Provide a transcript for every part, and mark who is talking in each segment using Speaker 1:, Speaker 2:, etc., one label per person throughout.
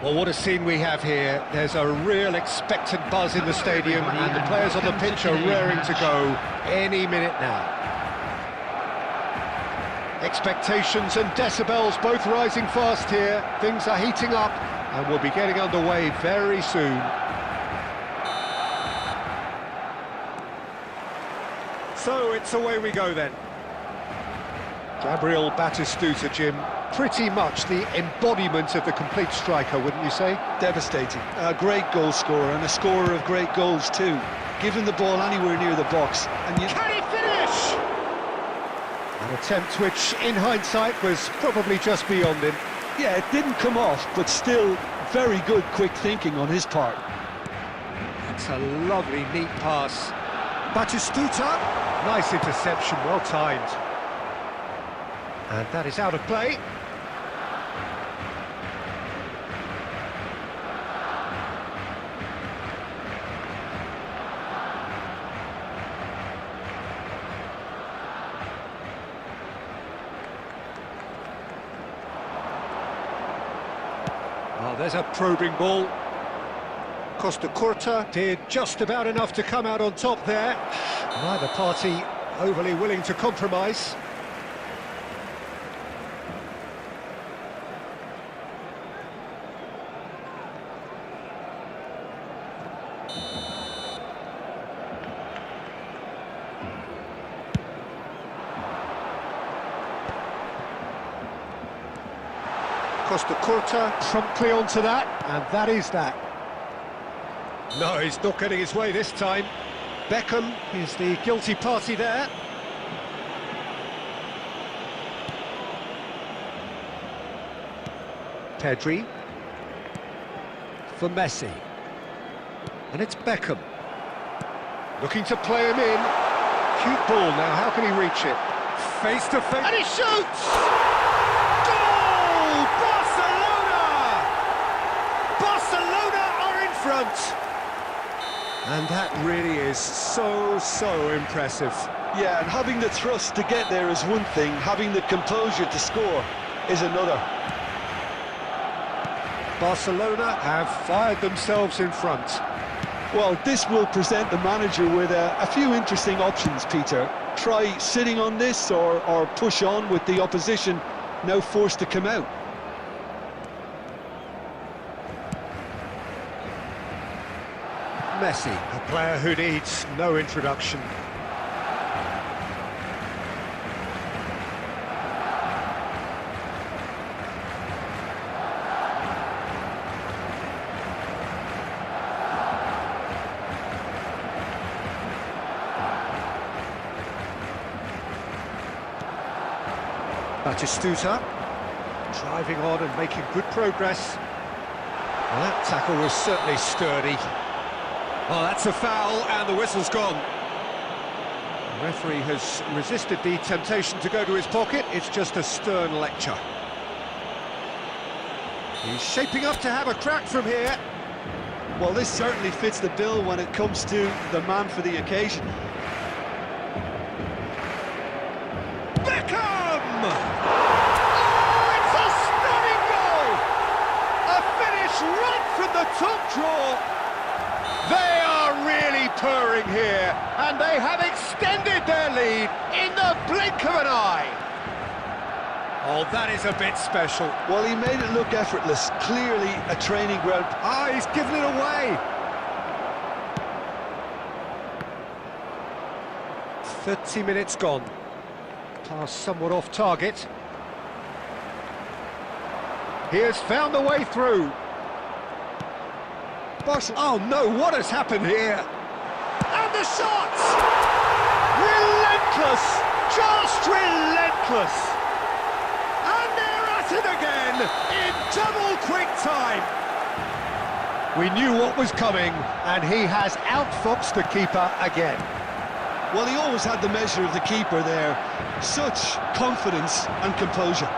Speaker 1: Well, what a scene we have here. There's a real expectant buzz in the stadium, and the players on the pitch are raring to go any minute now. Expectations and decibels both rising fast here. Things are heating up, and we'll be getting underway very soon. So it's away we go then. Gabriel Batistuta, Jim, pretty much the embodiment of the complete striker, wouldn't you say?
Speaker 2: Devastating. A great goal scorer and a scorer of great goals too. Giving the ball anywhere near the box. And
Speaker 1: Can he finish? An attempt which, in hindsight, was probably just beyond him.
Speaker 2: Yeah, it didn't come off, but still very good quick thinking on his part.
Speaker 1: It's a lovely, neat pass. Batistuta, nice interception, well timed. And that is out of play. Oh, there's a probing ball. Costa Curta did just about enough to come out on top there. Neither party overly willing to compromise. Costa Curta promptly onto that, and that is that. No, he's not getting his way this time. Beckham is the guilty party there. Pedri. For Messi. And it's Beckham. Looking to play him in. Cute ball now, how can he reach it? Face to face. And he shoots! Goal! Barcelona! Barcelona are in front. And that really is so impressive.
Speaker 2: Yeah, and having the thrust to get there is one thing, having the composure to score is another.
Speaker 1: Barcelona have fired themselves in front.
Speaker 2: Well, this will present the manager with a few interesting options, Peter. Try sitting on this or push on with the opposition now forced to come out.
Speaker 1: Messi, a player who needs no introduction. Batistuta, driving on and making good progress. Well, that tackle was certainly sturdy. Oh, that's a foul, and the whistle's gone. The referee has resisted the temptation to go to his pocket. It's just a stern lecture. He's shaping up to have a crack from here.
Speaker 2: Well, this certainly fits the bill when it comes to the man for the occasion.
Speaker 1: Beckham! Oh, it's a stunning goal! A finish right from the top draw. They are really purring here, and they have extended their lead in the blink of an eye. Oh, that is a bit special.
Speaker 2: Well, he made it look effortless, clearly a training ground.
Speaker 1: Ah, he's given it away. 30 minutes gone. Pass somewhat off target. He has found the way through. Oh no, what has happened here? And the shots! Relentless! Just relentless! And they're at it again, in double quick time! We knew what was coming, and he has outfoxed the keeper again.
Speaker 2: Well, he always had the measure of the keeper there. Such confidence and composure.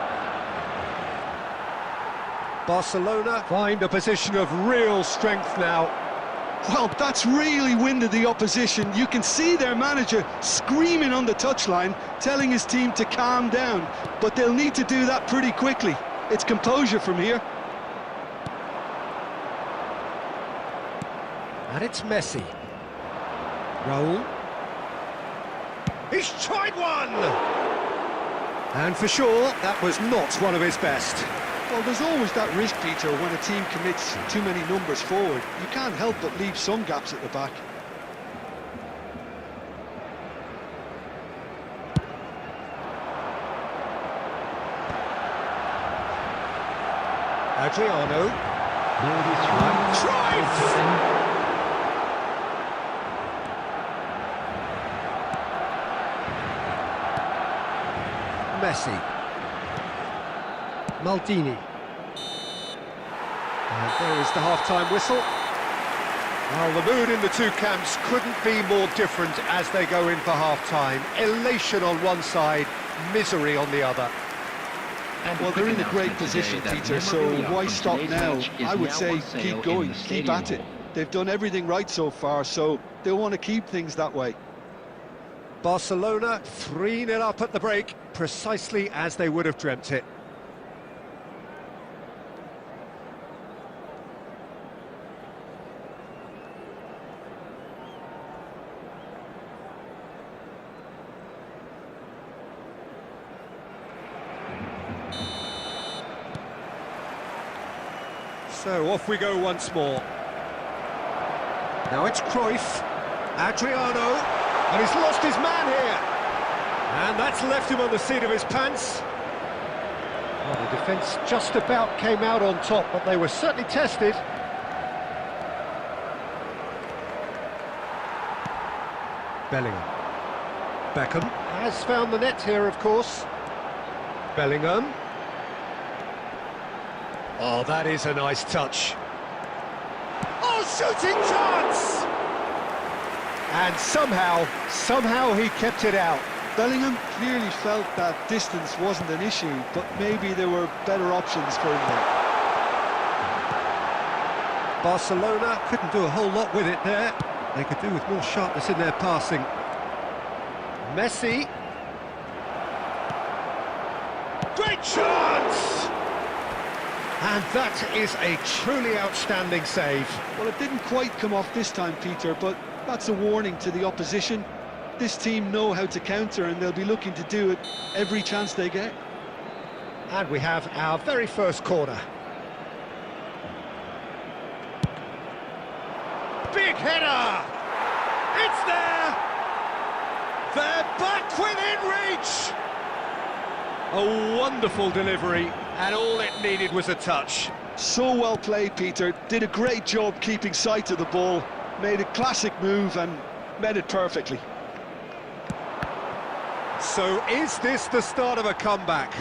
Speaker 1: Barcelona find a position of real strength now.
Speaker 2: Well, that's really winded the opposition. You can see their manager screaming on the touchline, telling his team to calm down. But they'll need to do that pretty quickly. It's composure from here.
Speaker 3: And it's Messi. Raul. He's tried one! And for sure, that was not one of his best.
Speaker 2: Well, there's always that risk, Peter, when a team commits too many numbers forward. You can't help but leave some gaps at the back.
Speaker 3: Adriano. Drive! Messi. Maldini. And there is the half-time whistle.
Speaker 1: Well, the mood in the two camps couldn't be more different as they go in for half-time. Elation on one side, misery on the other.
Speaker 2: Well, they're in a great position, Peter, so why stop now? I would say keep going, keep at it. They've done everything right so far, so they'll want to keep things that way.
Speaker 3: Barcelona 3-0 up at the break, precisely as they would have dreamt it. So off we go once more. Now it's Cruyff, Adriano, and he's lost his man here. And that's left him on the seat of his pants. Well, the defence just about came out on top, but they were certainly tested. Bellingham. Beckham has found the net here, of course. Bellingham. Oh, that is a nice touch. Oh, shooting chance! And somehow he kept it out.
Speaker 2: Bellingham clearly felt that distance wasn't an issue, but maybe there were better options for him there.
Speaker 3: Barcelona couldn't do a whole lot with it there. They could do with more sharpness in their passing. Messi. Great chance! And that is a truly outstanding save.
Speaker 2: Well, it didn't quite come off this time, Peter, but that's a warning to the opposition. This team know how to counter, and they'll be looking to do it every chance they get.
Speaker 3: And we have our very first corner. Big header! It's there! They're back within reach! A wonderful delivery, and all it needed was a touch.
Speaker 2: So well played, Peter. Did a great job keeping sight of the ball. Made a classic move and met it perfectly.
Speaker 3: So is this the start of a comeback?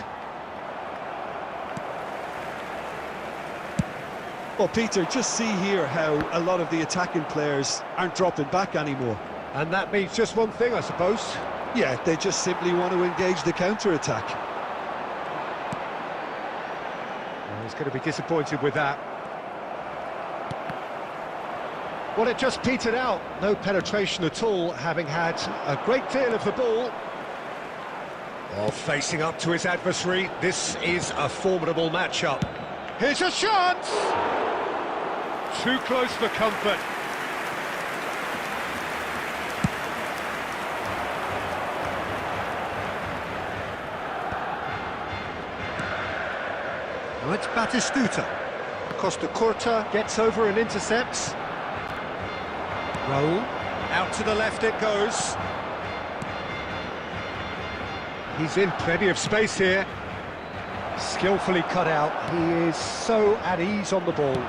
Speaker 2: Well, Peter, just see here how a lot of the attacking players aren't dropping back anymore.
Speaker 3: And that means just one thing, I suppose.
Speaker 2: Yeah, they just simply want to engage the counter-attack.
Speaker 3: Well, he's going to be disappointed with that. Well, it just petered out. No penetration at all, having had a great deal of the ball. Oh, facing up to his adversary, this is a formidable matchup. Here's a chance! Too close for comfort. Now it's Batistuta. Costa Curta gets over and intercepts. Raul, out to the left it goes. He's in plenty of space here. Skillfully cut out. He is so at ease on the ball.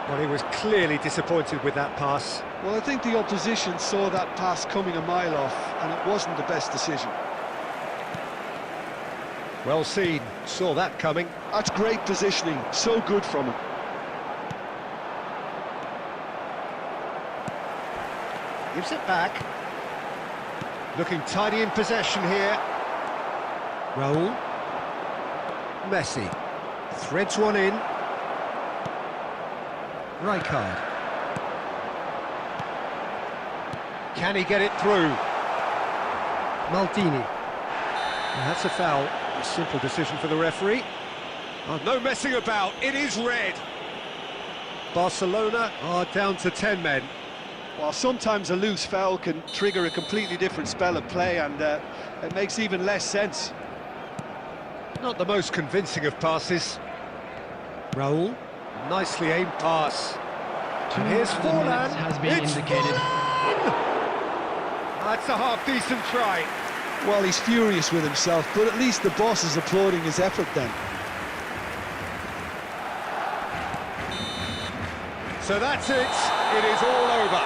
Speaker 3: Well, he was clearly disappointed with that pass.
Speaker 2: Well, I think the opposition saw that pass coming a mile off, and it wasn't the best decision.
Speaker 3: Well seen, saw that coming.
Speaker 2: That's great positioning, so good from him.
Speaker 3: Gives it back. Looking tidy in possession here. Raul. Messi. Threads one in. Rijkaard. Can he get it through? Maldini. And that's a foul. A simple decision for the referee. Oh, no messing about, it is red. Barcelona are down to 10 men.
Speaker 2: While sometimes a loose foul can trigger a completely different spell of play, and it makes even less sense.
Speaker 3: Not the most convincing of passes. Raul, nicely aimed pass. And here's Forlan.
Speaker 4: Has been
Speaker 3: It's
Speaker 4: indicated.
Speaker 3: Forlan! That's a half-decent try.
Speaker 2: Well, he's furious with himself, but at least the boss is applauding his effort then.
Speaker 3: So that's it. It is all over.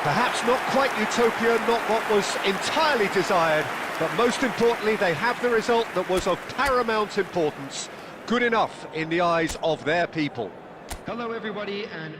Speaker 3: Perhaps not quite utopia, not what was entirely desired, but most importantly, they have the result that was of paramount importance. Good enough in the eyes of their people.
Speaker 4: Hello, everybody, and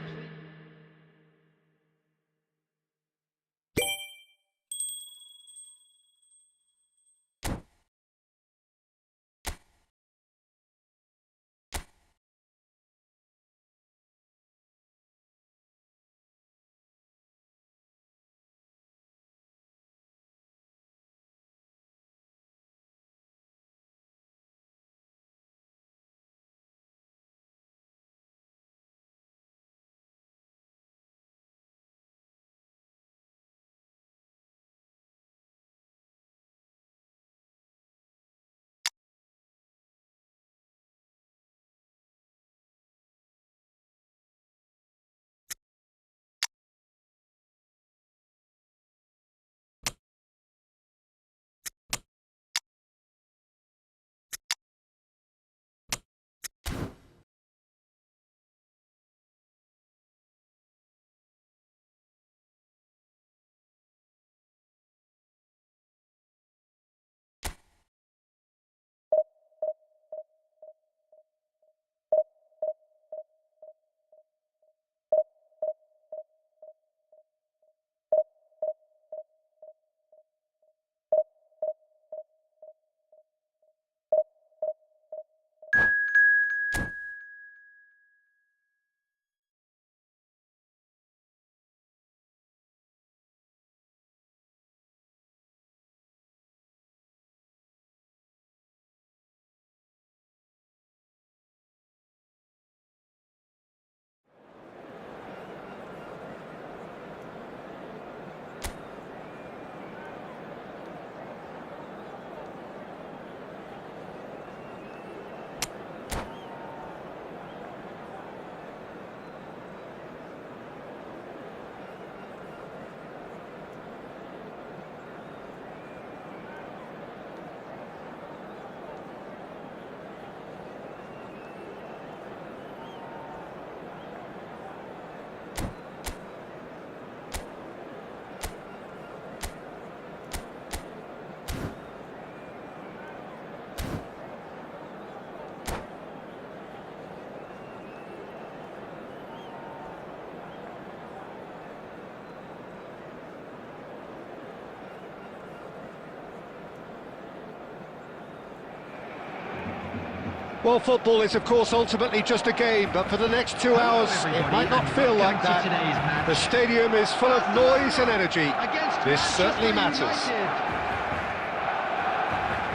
Speaker 3: Well, football is, of course, ultimately just a game, but for the next 2 hours, it might not feel like that. The stadium is full of noise and energy. This certainly matters.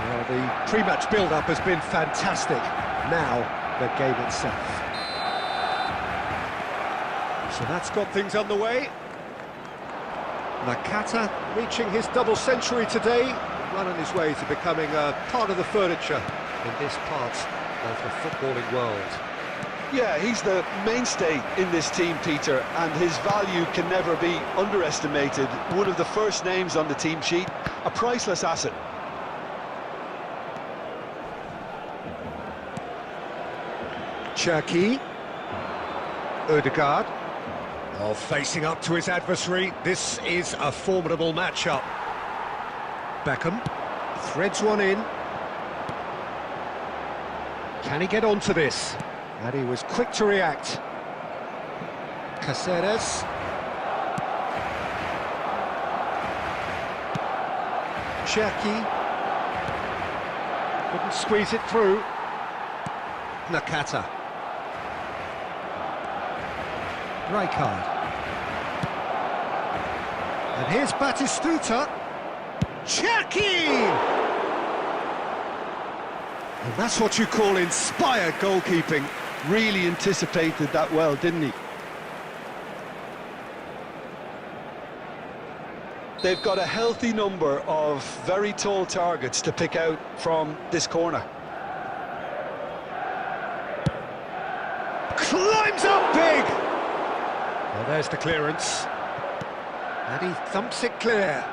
Speaker 3: Well, the pre-match build-up has been fantastic. Now, the game itself. So that's got things underway. Nakata reaching his double century today, well on his way to becoming a part of the furniture in this part of the footballing world.
Speaker 2: Yeah, he's the mainstay in this team, Peter, and his value can never be underestimated. One of the first names on the team sheet, a priceless asset.
Speaker 3: Cherki, Ødegaard, facing up to his adversary. This is a formidable matchup. Beckham threads one in. Can he get onto this? And he was quick to react. Caceres. Cherki. Couldn't squeeze it through. Nakata. Rijkaard. And here's Batistuta. Cherki! And that's what you call inspired goalkeeping.
Speaker 2: Really anticipated that well, didn't he? They've got a healthy number of very tall targets to pick out from this corner.
Speaker 3: Climbs up big! Well, there's the clearance. And he thumps it clear.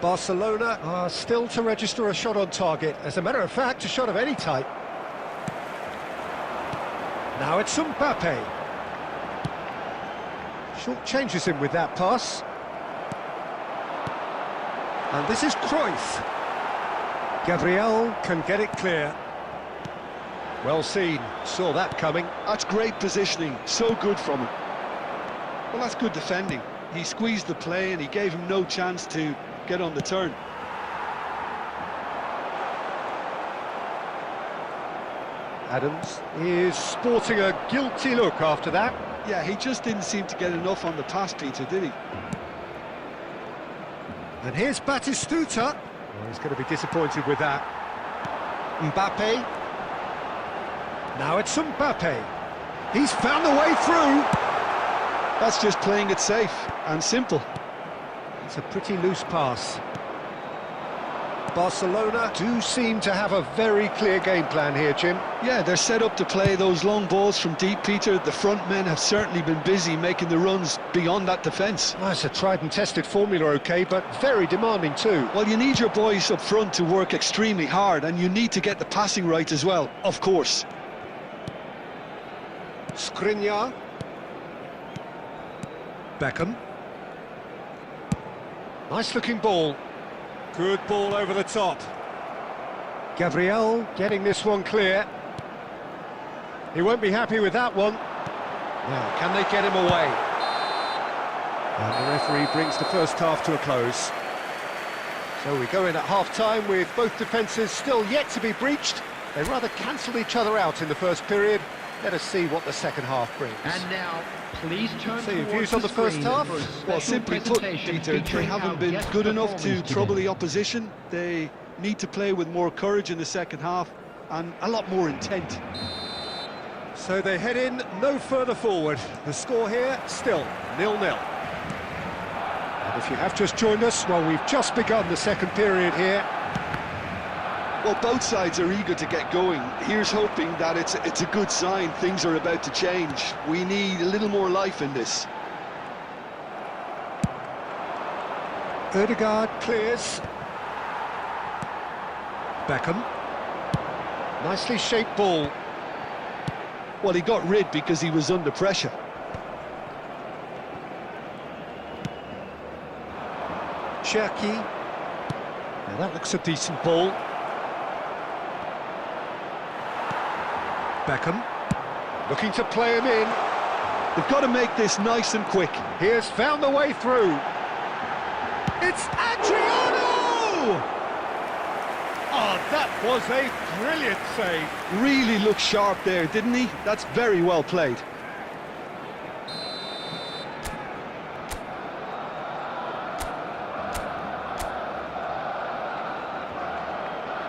Speaker 3: Barcelona are still to register a shot on target. As a matter of fact, a shot of any type. Now it's Mbappe. Short changes him with that pass. And this is Cruyff. Gabriel can get it clear. Well seen, saw that coming.
Speaker 2: That's great positioning, so good from him. Well, that's good defending. He squeezed the play and he gave him no chance to get on the turn.
Speaker 3: Adams is sporting a guilty look after that.
Speaker 2: Yeah, he just didn't seem to get enough on the pass, Peter, did he?
Speaker 3: And here's Batistuta. Well, he's going to be disappointed with that. Mbappe. Now it's Mbappe. He's found the way through.
Speaker 2: That's just playing it safe and simple.
Speaker 3: It's a pretty loose pass. Barcelona do seem to have a very clear game plan here, Jim.
Speaker 2: Yeah, they're set up to play those long balls from deep, Peter. The front men have certainly been busy making the runs beyond that defence.
Speaker 3: Well, it's a tried and tested formula, OK, but very demanding too.
Speaker 2: Well, you need your boys up front to work extremely hard, and you need to get the passing right as well, of course.
Speaker 3: Skriniar. Beckham. Nice looking ball. Good ball over the top. Gabriel getting this one clear. He won't be happy with that one. Now, can they get him away? And the referee brings the first half to a close. So we go in at half-time with both defences still yet to be breached. They rather cancelled each other out in the first period. Let us see what the second half brings.
Speaker 4: And now, please turn
Speaker 3: So your
Speaker 4: towards
Speaker 3: views on the first
Speaker 4: screen
Speaker 3: half?
Speaker 4: for a special
Speaker 2: Well, simply put,
Speaker 4: presentation
Speaker 2: Peter, they
Speaker 4: featuring
Speaker 2: haven't
Speaker 4: our
Speaker 2: been
Speaker 4: guest
Speaker 2: good enough to
Speaker 4: performers
Speaker 2: trouble
Speaker 4: today.
Speaker 2: the opposition. They need to play with more courage in the second half and a lot more intent.
Speaker 3: So they head in no further forward. The score here, still 0-0. And if you have just joined us, well, we've just begun the second period here.
Speaker 2: Well, both sides are eager to get going. Here's hoping that it's a good sign. Things are about to change. We need a little more life in this.
Speaker 3: Ødegaard clears. Beckham. Nicely shaped ball.
Speaker 2: Well, he got rid because he was under pressure.
Speaker 3: Cherki. Now that looks a decent ball. Beckham. Looking to play him in.
Speaker 2: They've got to make this nice and quick.
Speaker 3: He has found the way through. It's Adriano! Oh, that was a brilliant save.
Speaker 2: Really looked sharp there, didn't he? That's very well played.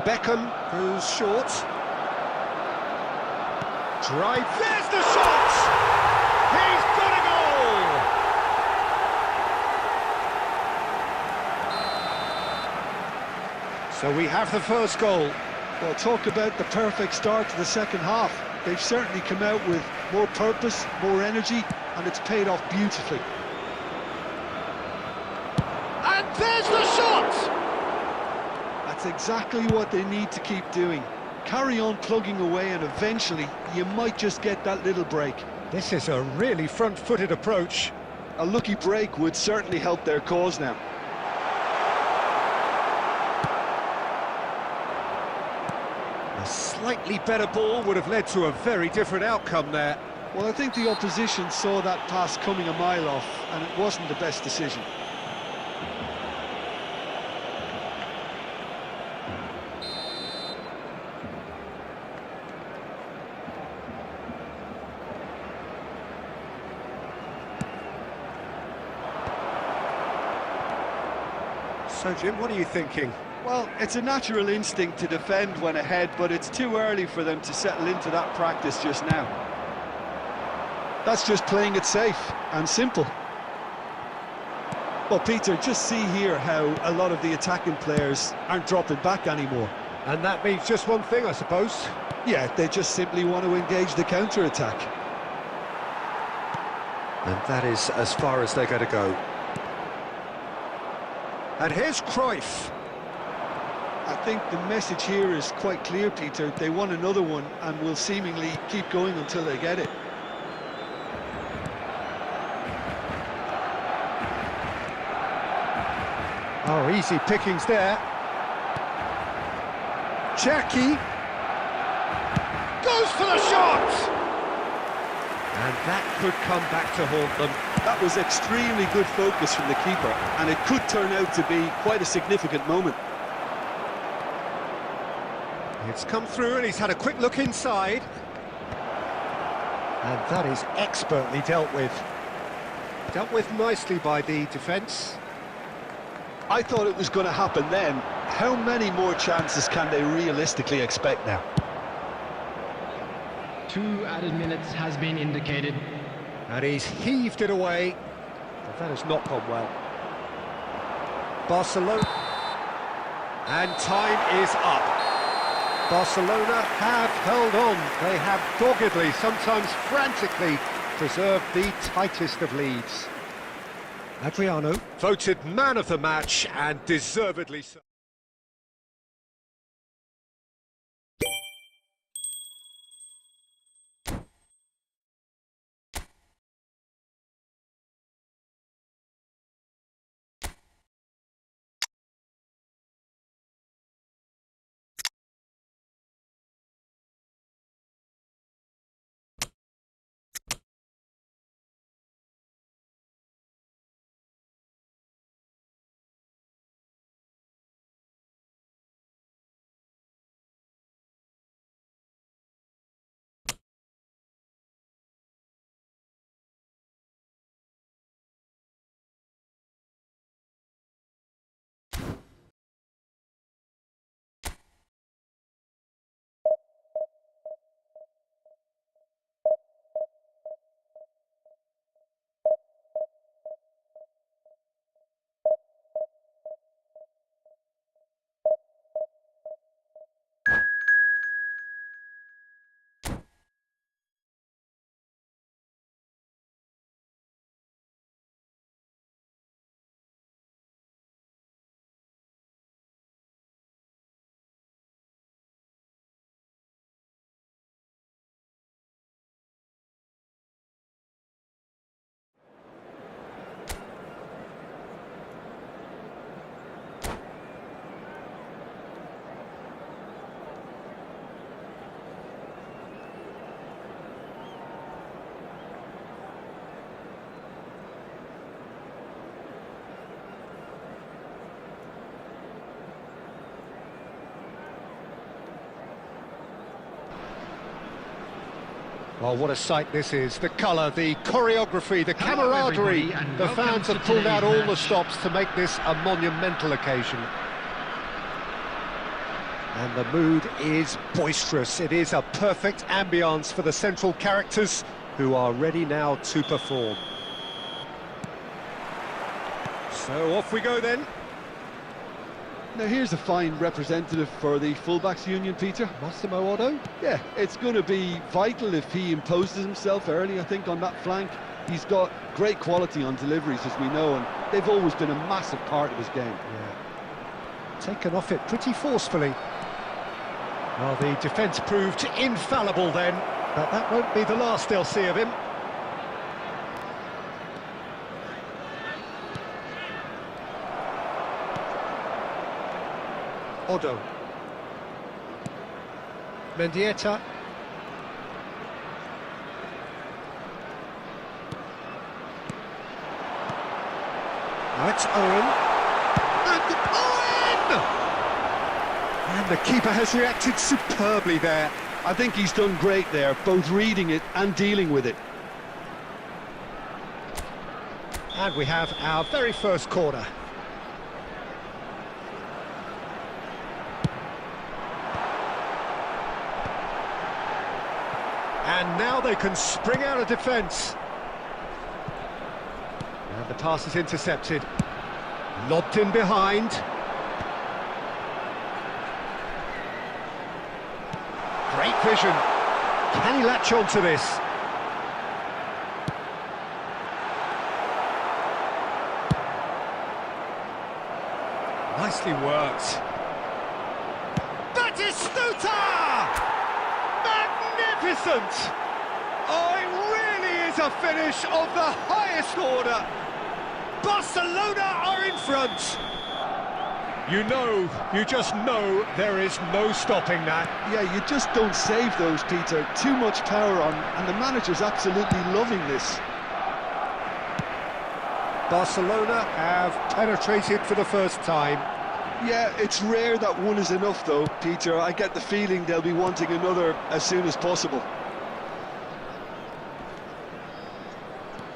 Speaker 3: Beckham goes short. Drive, there's the shot! He's got a goal! So we have the first goal.
Speaker 2: Well, talk about the perfect start to the second half. They've certainly come out with more purpose, more energy, and it's paid off beautifully.
Speaker 3: And there's the shot!
Speaker 2: That's exactly what they need to keep doing. Carry on plugging away, and eventually you might just get that little break.
Speaker 3: This is a really front-footed approach.
Speaker 2: A lucky break would certainly help their cause now.
Speaker 3: A slightly better ball would have led to a very different outcome there.
Speaker 2: Well, I think the opposition saw that pass coming a mile off, and it wasn't the best decision.
Speaker 3: So, Jim, what are you thinking?
Speaker 2: Well, it's a natural instinct to defend when ahead, but it's too early for them to settle into that practice just now. That's just playing it safe and simple. Well, Peter, just see here how a lot of the attacking players aren't dropping back anymore.
Speaker 3: And that means just one thing, I suppose.
Speaker 2: Yeah, they just simply want to engage the counter-attack.
Speaker 3: And that is as far as they're going to go. And here's Cruyff.
Speaker 2: I think the message here is quite clear, Peter. They want another one and will seemingly keep going until they get it.
Speaker 3: Oh, easy pickings there. Jackie goes for the shot! And that could come back to haunt them.
Speaker 2: That was extremely good focus from the keeper, and it could turn out to be quite a significant moment.
Speaker 3: It's come through and he's had a quick look inside. And that is expertly dealt with. Dealt with nicely by the defence.
Speaker 2: I thought it was going to happen then. How many more chances can they realistically expect now?
Speaker 4: 2 added minutes has been indicated.
Speaker 3: And he's heaved it away. But that has not gone well. Barcelona. And time is up. Barcelona have held on. They have doggedly, sometimes frantically, preserved the tightest of leads. Adriano voted man of the match, and deservedly so. Well, what a sight this is. The colour, the choreography, the camaraderie. The fans have pulled out all the stops to make this a monumental occasion. And the mood is boisterous. It is a perfect ambience for the central characters who are ready now to perform. So off we go then.
Speaker 2: Now here's a fine representative for the fullbacks union, Peter.
Speaker 3: Massimo Otto.
Speaker 2: Yeah, it's going to be vital if he imposes himself early, I think, on that flank. He's got great quality on deliveries, as we know, and they've always been a massive part of his game.
Speaker 3: Yeah. Taken off it pretty forcefully. Well, the defence proved infallible then, but that won't be the last they'll see of him. Otto. Mendieta. Now it's Owen. And Owen! And the keeper has reacted superbly there.
Speaker 2: I think he's done great there, both reading it and dealing with it.
Speaker 3: And we have our very first corner. And now they can spring out of defence. And the pass is intercepted. Lobbed in behind. Great vision. Can he latch on to this? Nicely worked.
Speaker 1: Batistuta! Magnificent! Oh, it really is a finish of the highest order. Barcelona are in front.
Speaker 3: You just know there is no stopping that.
Speaker 2: Yeah, you just don't save those, Peter. Too much power on, and the manager's absolutely loving this.
Speaker 3: Barcelona have penetrated for the first time.
Speaker 2: Yeah, it's rare that one is enough, though, Peter. I get the feeling they'll be wanting another as soon as possible.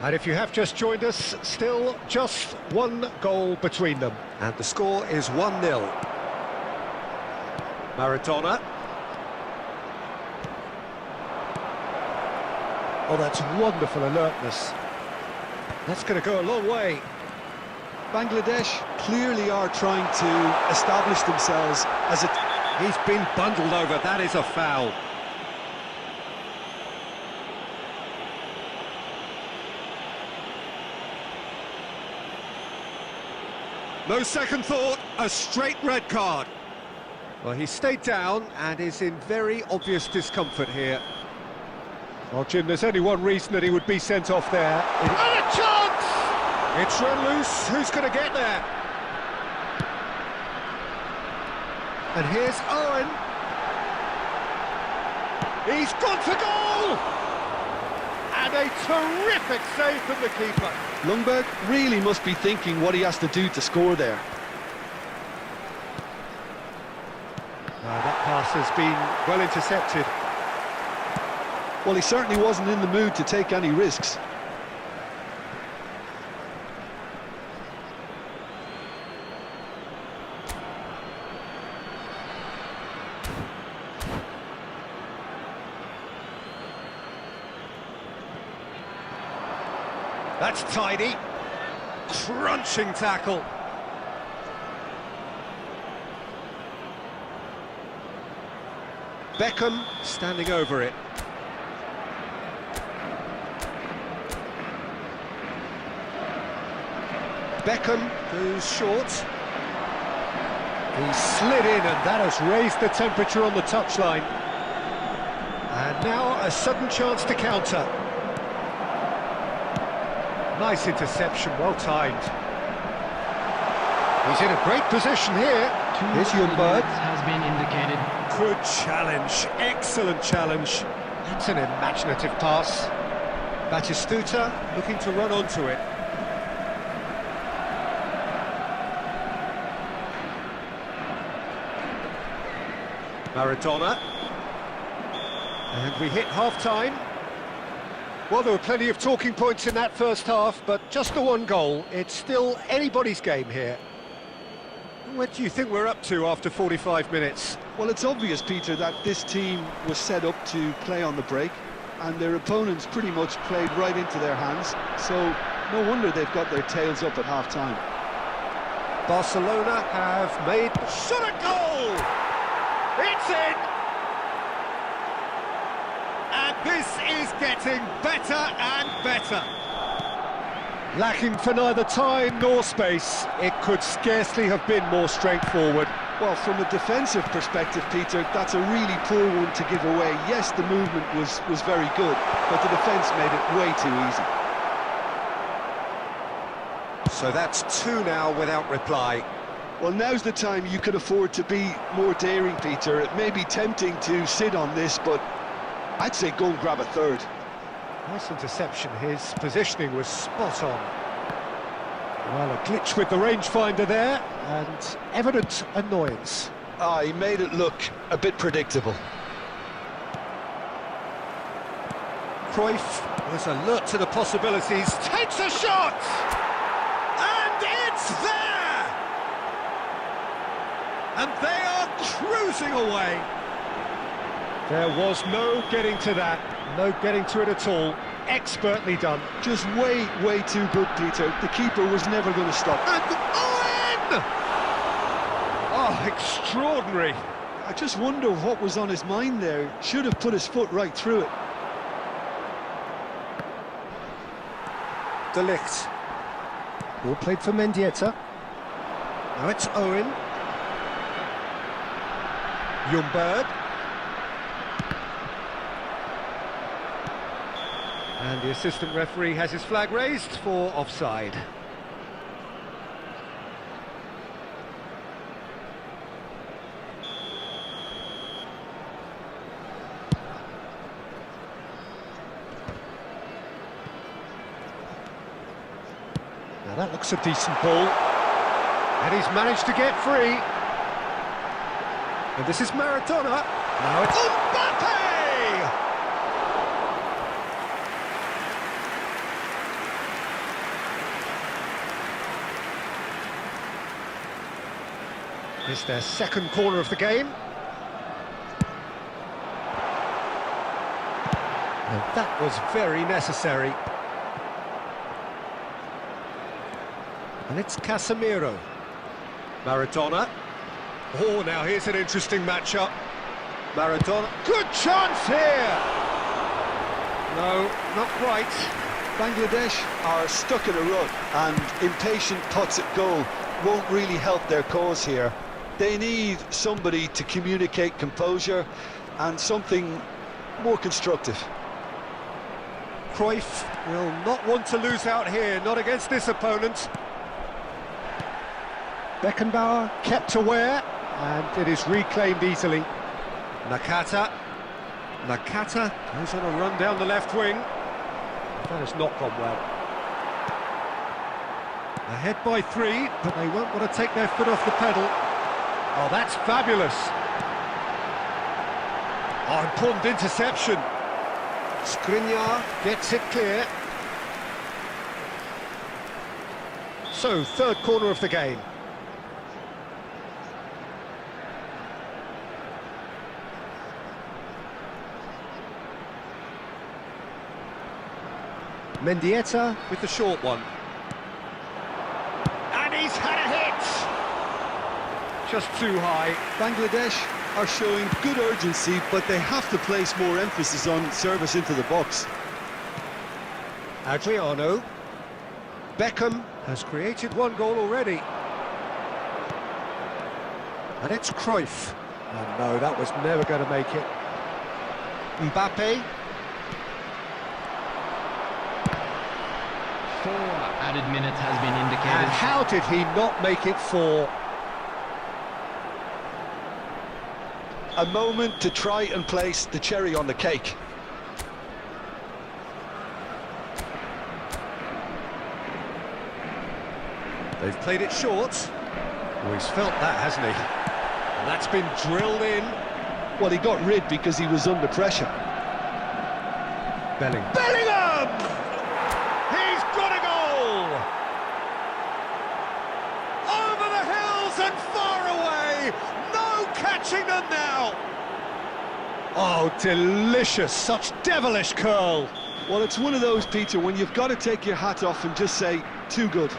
Speaker 3: And if you have just joined us, still just one goal between them. And the score is 1-0. Maradona. Oh, that's wonderful alertness. That's going to go a long way.
Speaker 2: Bangladesh clearly are trying to establish themselves as a...
Speaker 3: He's been bundled over, that is a foul. No second thought, a straight red card. Well, he stayed down and is in very obvious discomfort here. Well, Jim, there's only one reason that he would be sent off there.
Speaker 1: And a chance!
Speaker 3: It's run loose, who's going to get there? And here's Owen.
Speaker 1: He's gone for goal! And a terrific save from the keeper.
Speaker 2: Ljungberg really must be thinking what he has to do to score there.
Speaker 3: That pass has been well intercepted.
Speaker 2: Well, he certainly wasn't in the mood to take any risks.
Speaker 3: That's tidy. Crunching tackle. Beckham standing over it. Beckham goes short. He slid in, and that has raised the temperature on the touchline. And now a sudden chance to counter. Nice interception, well timed. He's in a great position here.
Speaker 4: Here's Ljungberg has been indicated.
Speaker 3: Good challenge, excellent challenge. That's an imaginative pass. Batistuta looking to run onto it. Maradona. And we hit half-time. Well, there were plenty of talking points in that first half, but just the one goal. It's still anybody's game here. What do you think we're up to after 45 minutes?
Speaker 2: Well, it's obvious, Peter, that this team was set up to play on the break, and their opponents pretty much played right into their hands, so no wonder they've got their tails up at half-time.
Speaker 3: Barcelona have made... Shot a goal!
Speaker 1: It's in! And this is getting better and better.
Speaker 3: Lacking for neither time nor space, it could scarcely have been more straightforward.
Speaker 2: Well, from a defensive perspective, Peter, that's a really poor one to give away. Yes, the movement was very good, but the defence made it way too easy.
Speaker 3: So that's two now without reply.
Speaker 2: Well, now's the time you can afford to be more daring, Peter. It may be tempting to sit on this, but I'd say go and grab a third.
Speaker 3: Nice interception, his positioning was spot on. Well, a glitch with the rangefinder there, and evident annoyance.
Speaker 2: Ah, he made it look a bit predictable.
Speaker 3: Cruyff was alert to the possibilities.
Speaker 1: Takes a shot! And it's there! And they are cruising away.
Speaker 3: There was no getting to that, no getting to it at all. Expertly done.
Speaker 2: Just way too good, Peter. The keeper was never going to stop.
Speaker 3: And Owen! Oh, extraordinary.
Speaker 2: I just wonder what was on his mind there. Should have put his foot right through it.
Speaker 3: De Ligt. Ball played for Mendieta. Now it's Owen. Ljungberg. And the assistant referee has his flag raised for offside. Now that looks a decent ball. And he's managed to get free. And this is Maradona. Now it's Mbappe! It's their second corner of the game. And that was very necessary. And it's Casemiro. Maradona. Oh, now here's an interesting matchup. Maradona. Good chance here! No, not quite.
Speaker 2: Bangladesh are stuck in a rut, and impatient putts at goal won't really help their cause here. They need somebody to communicate composure and something more constructive.
Speaker 3: Cruyff will not want to lose out here, not against this opponent. Beckenbauer kept aware, and it is reclaimed easily. Nakata. Nakata goes on a run down the left wing. That has not gone well. Ahead by 3, but they won't want to take their foot off the pedal. Oh, that's fabulous. Oh, important interception. Skriniar gets it clear. So, third corner of the game. Mendieta with the short one. And he's had a hit! Just too high.
Speaker 2: Bangladesh are showing good urgency, but they have to place more emphasis on service into the box.
Speaker 3: Adriano. Beckham has created one goal already. And it's Cruyff. Oh no, that was never going to make it. Mbappe.
Speaker 4: 4 added minutes has been indicated.
Speaker 3: And how did he not make it 4?
Speaker 2: A moment to try and place the cherry on the cake.
Speaker 3: They've played it short. Oh, he's felt that, hasn't he? And that's been drilled in.
Speaker 2: Well, he got rid because he was under pressure.
Speaker 3: Bellingham! He's got a goal! Over the hills and far away! No catching them now! Oh, delicious! Such devilish curl!
Speaker 2: Well, it's one of those, Peter, when you've got to take your hat off and just say, too good.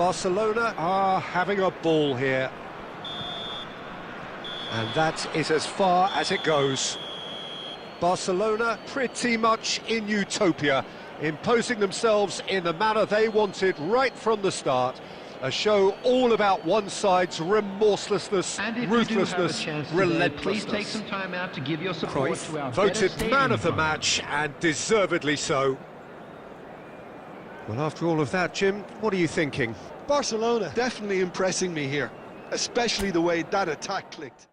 Speaker 3: Barcelona are having a ball here. And that is as far as it goes. Barcelona pretty much in utopia, imposing themselves in the manner they wanted right from the start. A show all about one side's remorselessness,
Speaker 4: And if
Speaker 3: ruthlessness,
Speaker 4: you do have a chance today,
Speaker 3: relentlessness.
Speaker 4: please take some time out to give your support
Speaker 3: Cruyff,
Speaker 4: to our
Speaker 3: voted
Speaker 4: better
Speaker 3: man of the
Speaker 4: stadium
Speaker 3: match, and deservedly so. Well, after all of that, Jim, what are you thinking?
Speaker 2: Barcelona definitely impressing me here, especially the way that attack clicked.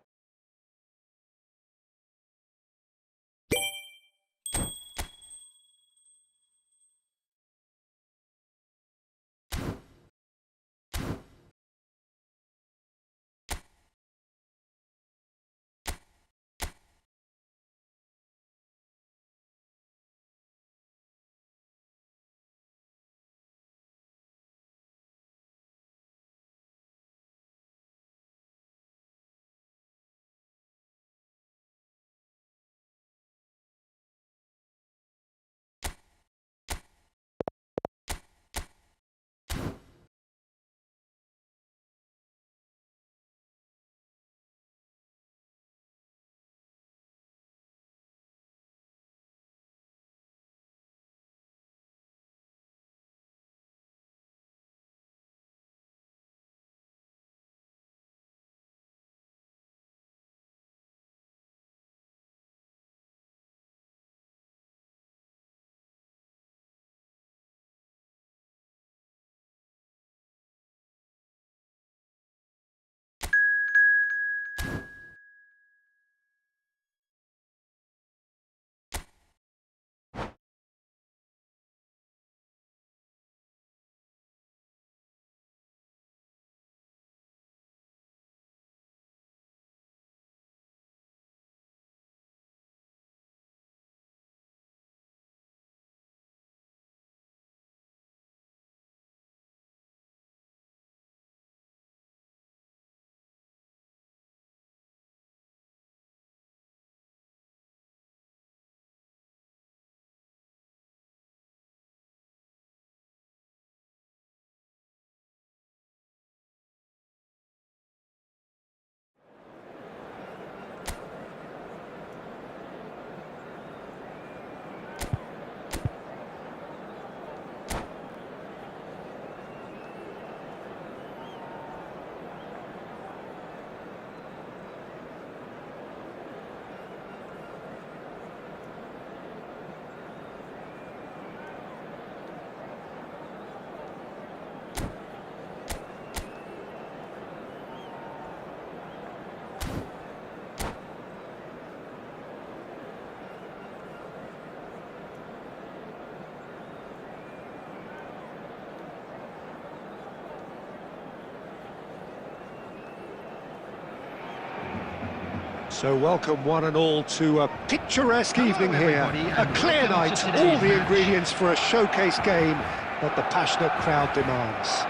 Speaker 3: So welcome one and all to a picturesque evening here,
Speaker 4: everybody,
Speaker 3: a
Speaker 4: and
Speaker 3: clear
Speaker 4: welcome
Speaker 3: night,
Speaker 4: to
Speaker 3: all
Speaker 4: today's
Speaker 3: the
Speaker 4: match.
Speaker 3: ingredients for a showcase game that the passionate crowd demands.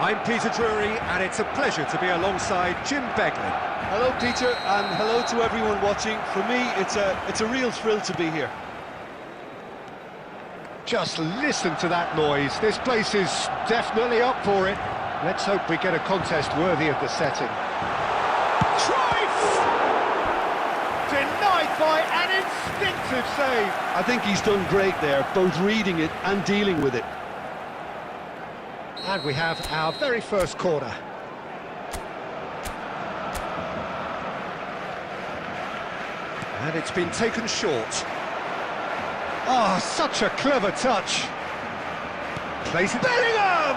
Speaker 3: I'm Peter Drury, and it's a pleasure to be alongside Jim Begley.
Speaker 2: Hello, Peter, and hello to everyone watching. For me, it's a real thrill to be here.
Speaker 3: Just listen to that noise, this place is definitely up for it. Let's hope we get a contest worthy of the setting.
Speaker 1: Denied by an instinctive save.
Speaker 2: I think he's done great there, both reading it and dealing with it.
Speaker 3: And we have our very first corner. And it's been taken short. Oh, such a clever touch. Plays it. Bellingham!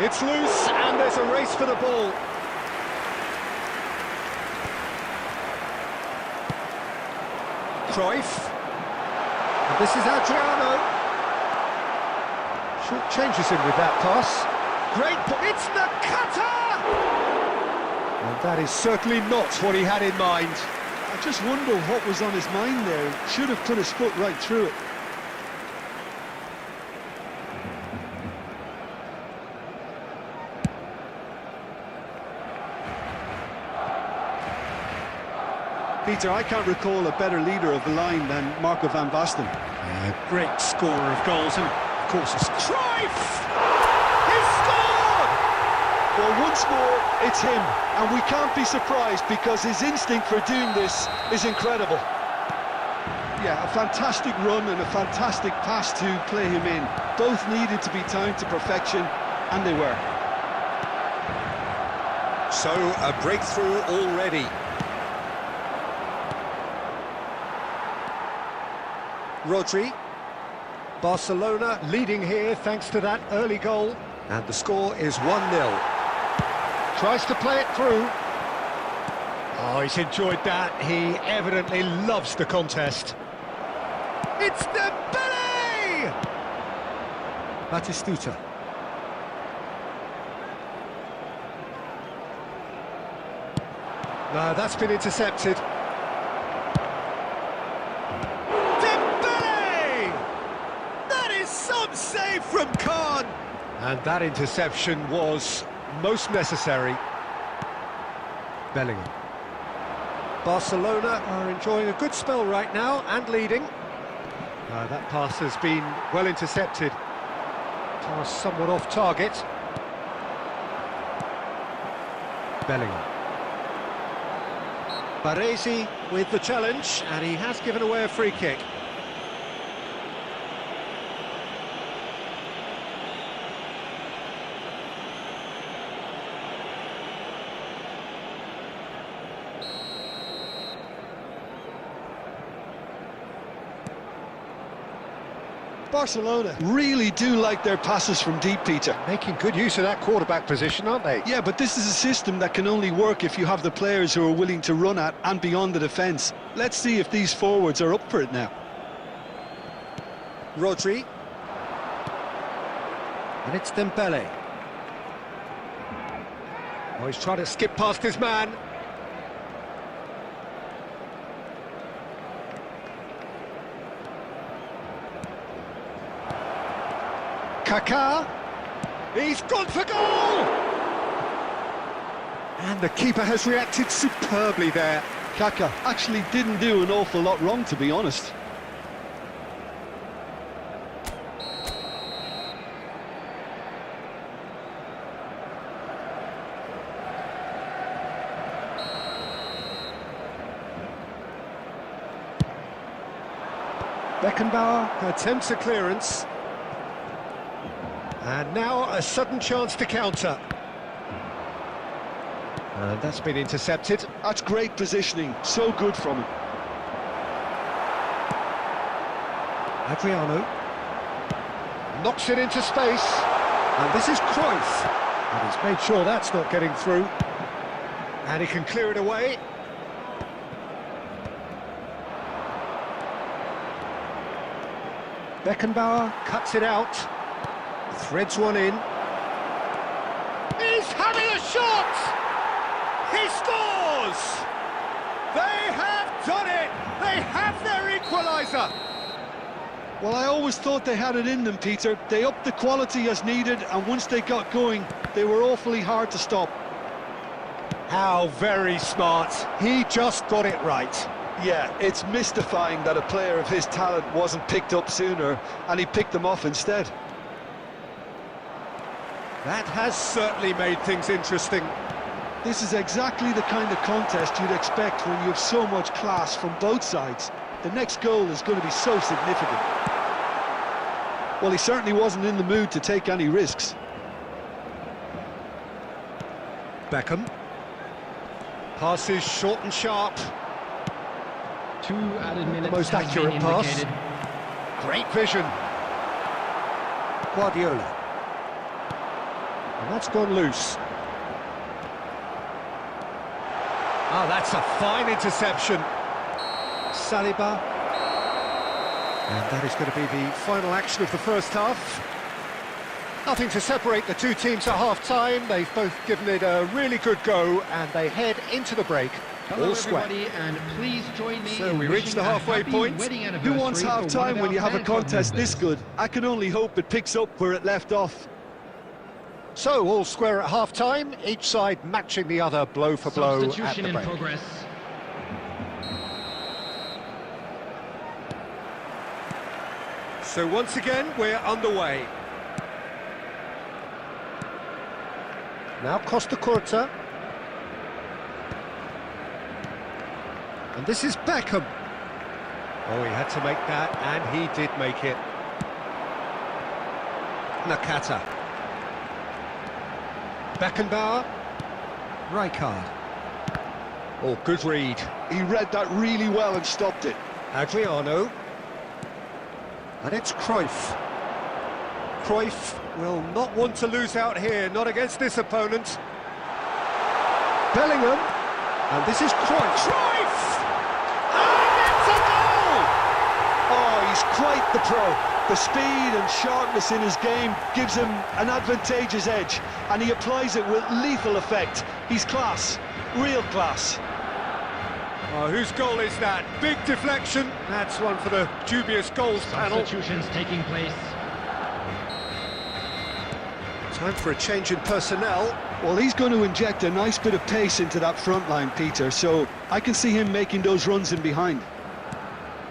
Speaker 3: It's loose, and there's a race for the ball. Cruyff. And this is Adriano. Short changes him with that pass. Great, it's the cutter! And that is certainly not what he had in mind.
Speaker 2: I just wonder what was on his mind there. Should have put his foot right through it. Peter, I can't recall a better leader of the line than Marco van Basten.
Speaker 3: A great scorer of goals, and of course it's Cruyff!
Speaker 1: He's
Speaker 2: Well, once more, it's him, and we can't be surprised because his instinct for doing this is incredible. Yeah, a fantastic run and a fantastic pass to play him in. Both needed to be timed to perfection, and they were.
Speaker 3: So, a breakthrough already. Rodri. Barcelona leading here thanks to that early goal. And the score is 1-0. Tries to play it through. Oh, he's enjoyed that. He evidently loves the contest. It's Dembele! Batistuta. No, that's been intercepted. Dembele! That is some save from Khan! And that interception was most necessary. Bellingham. Barcelona are enjoying a good spell right now and leading. That pass has been well intercepted. Pass somewhat off target. Bellingham. Baresi with the challenge, and he has given away a free kick.
Speaker 2: Barcelona really do like their passes from deep, Peter.
Speaker 3: Making good use of that quarterback position, aren't they?
Speaker 2: Yeah, but this is a system that can only work if you have the players who are willing to run at and beyond the defence. Let's see if these forwards are up for it now.
Speaker 3: Rodri. And it's Dembele. Oh, he's trying to skip past his man. Kaká, he's gone for goal! And the keeper has reacted superbly there.
Speaker 2: Kaká actually didn't do an awful lot wrong, to be honest.
Speaker 3: Beckenbauer attempts a clearance. And now a sudden chance to counter. And that's been intercepted.
Speaker 2: That's great positioning, so good from him.
Speaker 3: Adriano knocks it into space. And this is Cruyff. And he's made sure that's not getting through. And he can clear it away. Beckenbauer cuts it out. Threads one in. He's having a shot! He scores! They have done it! They have their equaliser!
Speaker 2: Well, I always thought they had it in them, Peter. They upped the quality as needed, and once they got going, they were awfully hard to stop.
Speaker 3: How very smart. He just got it right.
Speaker 2: Yeah, it's mystifying that a player of his talent wasn't picked up sooner, and he picked them off instead.
Speaker 3: That has certainly made things interesting.
Speaker 2: This is exactly the kind of contest you'd expect when you have so much class from both sides. The next goal is going to be so significant. Well, he certainly wasn't in the mood to take any risks.
Speaker 3: Beckham. Passes short and sharp.
Speaker 4: 2 added minutes.
Speaker 3: The most
Speaker 4: have
Speaker 3: accurate
Speaker 4: been
Speaker 3: pass.
Speaker 4: indicated.
Speaker 3: Great vision. Guardiola. And that's gone loose. Oh, that's a fine interception. Saliba. And that is going to be the final action of the first half. Nothing to separate the two teams at half-time. They've both given it a really good go, and they head into the break.
Speaker 4: Hello,
Speaker 3: All square.
Speaker 4: everybody, and please join me.
Speaker 3: So
Speaker 4: in
Speaker 3: we
Speaker 4: wishing
Speaker 3: reached the
Speaker 4: a
Speaker 3: halfway
Speaker 4: happy
Speaker 3: point.
Speaker 4: wedding
Speaker 2: Who wants
Speaker 4: anniversary for one
Speaker 2: half-time
Speaker 4: of
Speaker 2: when you
Speaker 4: our
Speaker 2: have a
Speaker 4: fan club
Speaker 2: contest this
Speaker 4: members.
Speaker 2: good? I can only hope it picks up where it left off.
Speaker 3: So, all square at half-time, each side matching the other blow for blow at
Speaker 4: Substitution
Speaker 3: the
Speaker 4: in
Speaker 3: break.
Speaker 4: progress.
Speaker 3: So once again, we're underway. Now Costa Curta. And this is Beckham. Oh, he had to make that, and he did make it. Nakata. Beckenbauer. Rijkaard. Oh, good read.
Speaker 2: He read that really well and stopped it.
Speaker 3: Adriano. And it's Cruyff. Cruyff will not want to lose out here, not against this opponent. Bellingham. And this is Cruyff. Cruyff! And it's a goal!
Speaker 2: Oh, he's quite the pro. The speed and sharpness in his game gives him an advantageous edge, and he applies it with lethal effect. He's class, real class.
Speaker 3: Oh, whose goal is that? Big deflection. That's one for the dubious goals panel.
Speaker 4: Substitutions taking place.
Speaker 3: Time for a change in personnel.
Speaker 2: Well, he's going to inject a nice bit of pace into that front line, Peter, so I can see him making those runs in behind.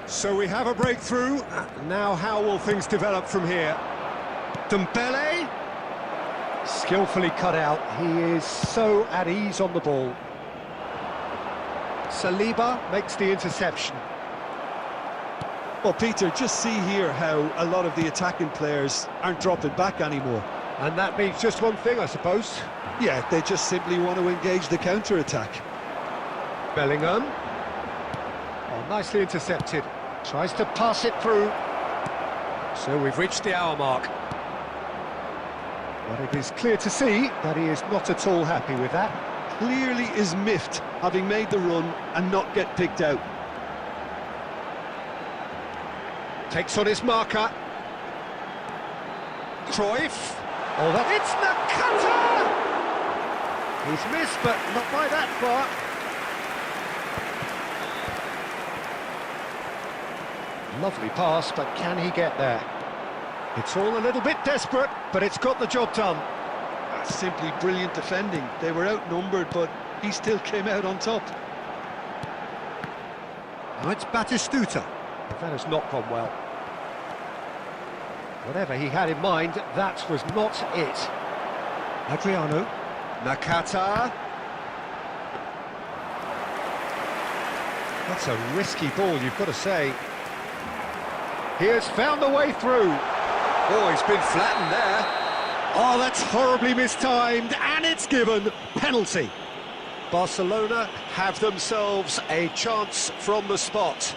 Speaker 3: So we have a breakthrough. Now how will things develop from here? Dembele. Skillfully cut out. He is so at ease on the ball. Saliba makes the interception.
Speaker 2: Well, Peter, just see here how a lot of the attacking players aren't dropping back anymore.
Speaker 3: And that means just one thing, I suppose.
Speaker 2: Yeah, they just simply want to engage the counter-attack.
Speaker 3: Bellingham. Oh, nicely intercepted. Tries to pass it through. So we've reached the hour mark. But it is clear to see that he is not at all happy with that.
Speaker 2: Clearly is miffed, having made the run and not get picked out.
Speaker 3: Takes on his marker. Cruyff. Oh, that... It's Nakata! He's missed, but not by that far. Lovely pass, but can he get there? It's all a little bit desperate, but it's got the job done.
Speaker 2: That's simply brilliant defending. They were outnumbered, but he still came out on top.
Speaker 3: Now it's Batistuta. That has not gone well. Whatever he had in mind, that was not it. Adriano. Nakata. That's a risky ball, you've got to say. He has found the way through. Oh, he's been flattened there. Oh, that's horribly mistimed, and it's given. Penalty. Barcelona have themselves a chance from the spot.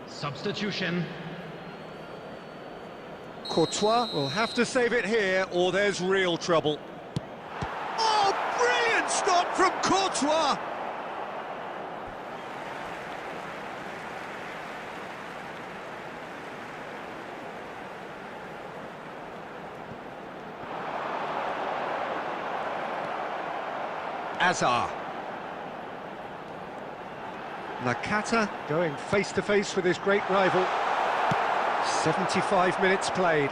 Speaker 4: Substitution.
Speaker 3: Courtois will have to save it here, or there's real trouble. Oh, brilliant stop from Courtois! Azar. Nakata going face-to-face with his great rival. 75 minutes played.